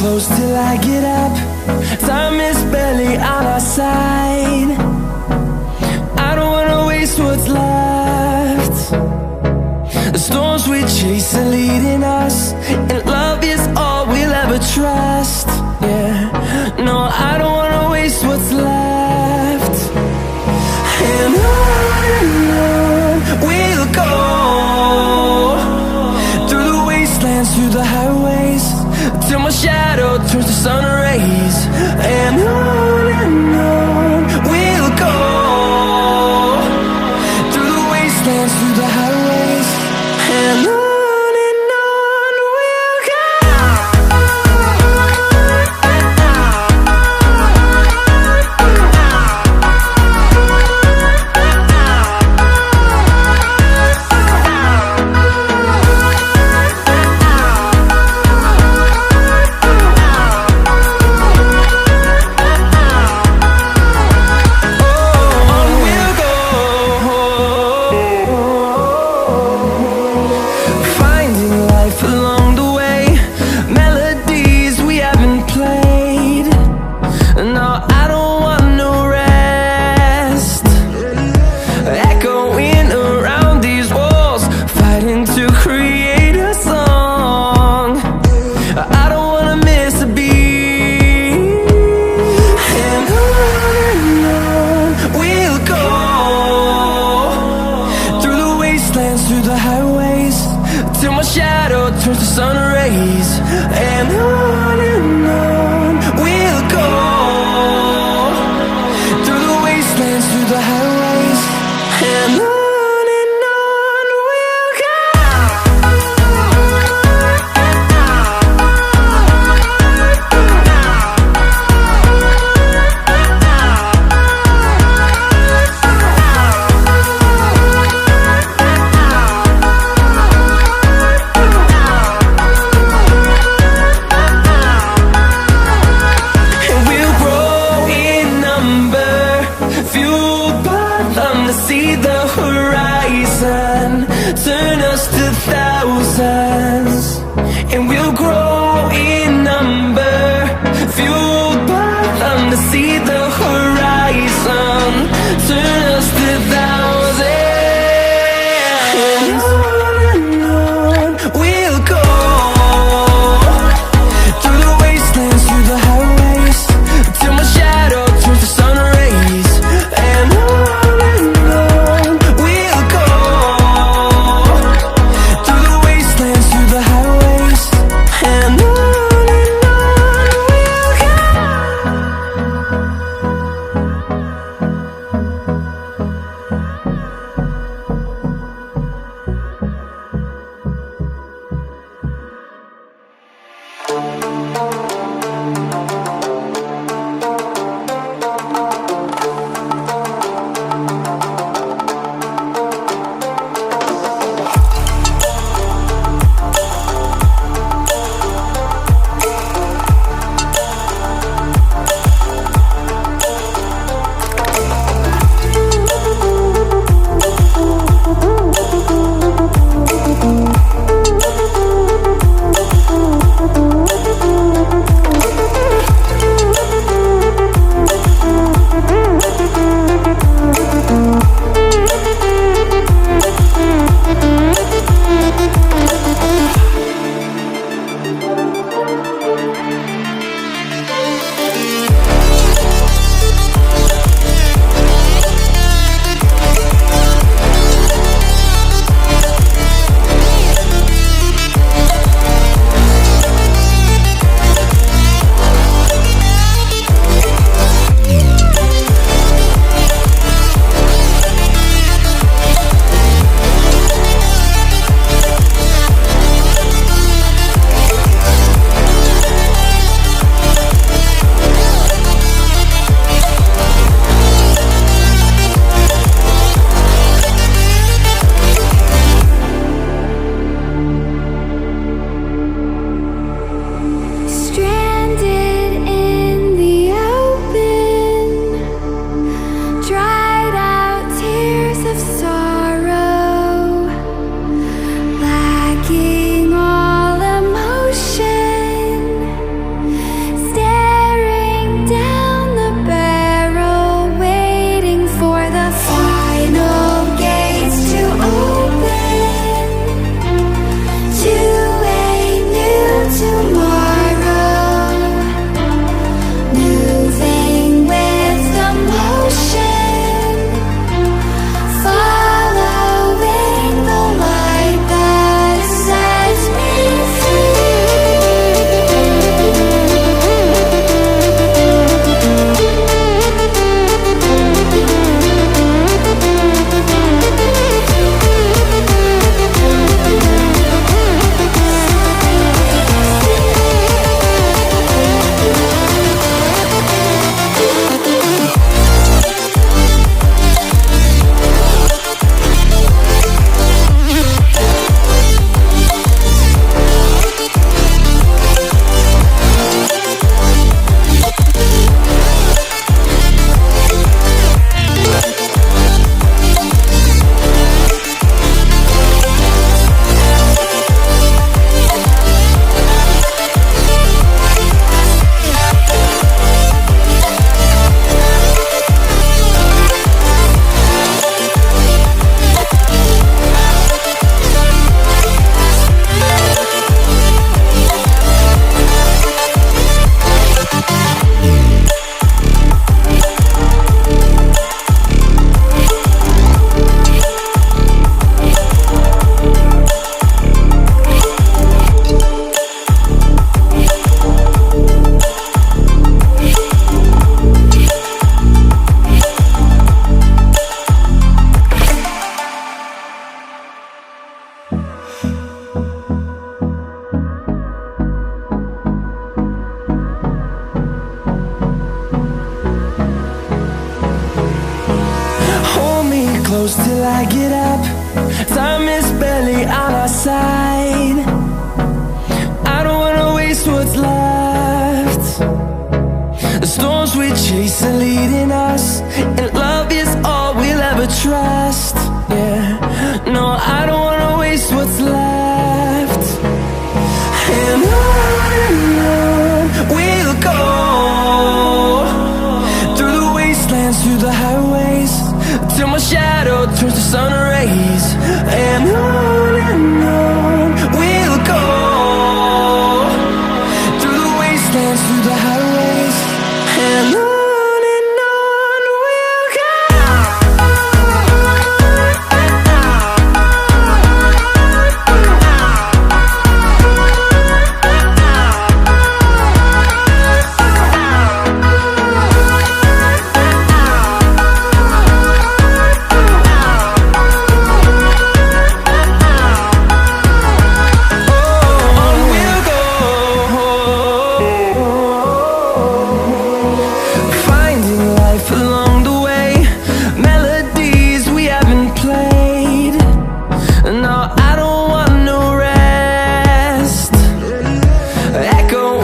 close till I get up. Time is barely on our side. I don't wanna waste what's left. The storms we chase are leading us, and love is all we'll ever trust. Yeah, no, I don't wanna waste what's left. And on we'll go, through the wastelands, through the highways, till my shadow turns to sun rays. And on we'll go, through the wastelands, through the highways, and on we'll go. Through the highways, till my shadow turns to sun rays. And on we'll go, through the wastelands, through the highways, and on we'll go. See the horizon turn us to thousands, and we'll grow in number, fueled by them. To see the horizon turn us to thousands, and on we'll go, through the wastelands, through the highways, till my shadow turns to sun rays. And I get up. Time is barely on our side. I don't wanna waste what's left. The storms we chase are leading us, and love is all we'll ever trust. Yeah, no, I don't wanna waste what's left. And on we'll go, through the wastelands, through the highways, till my shadow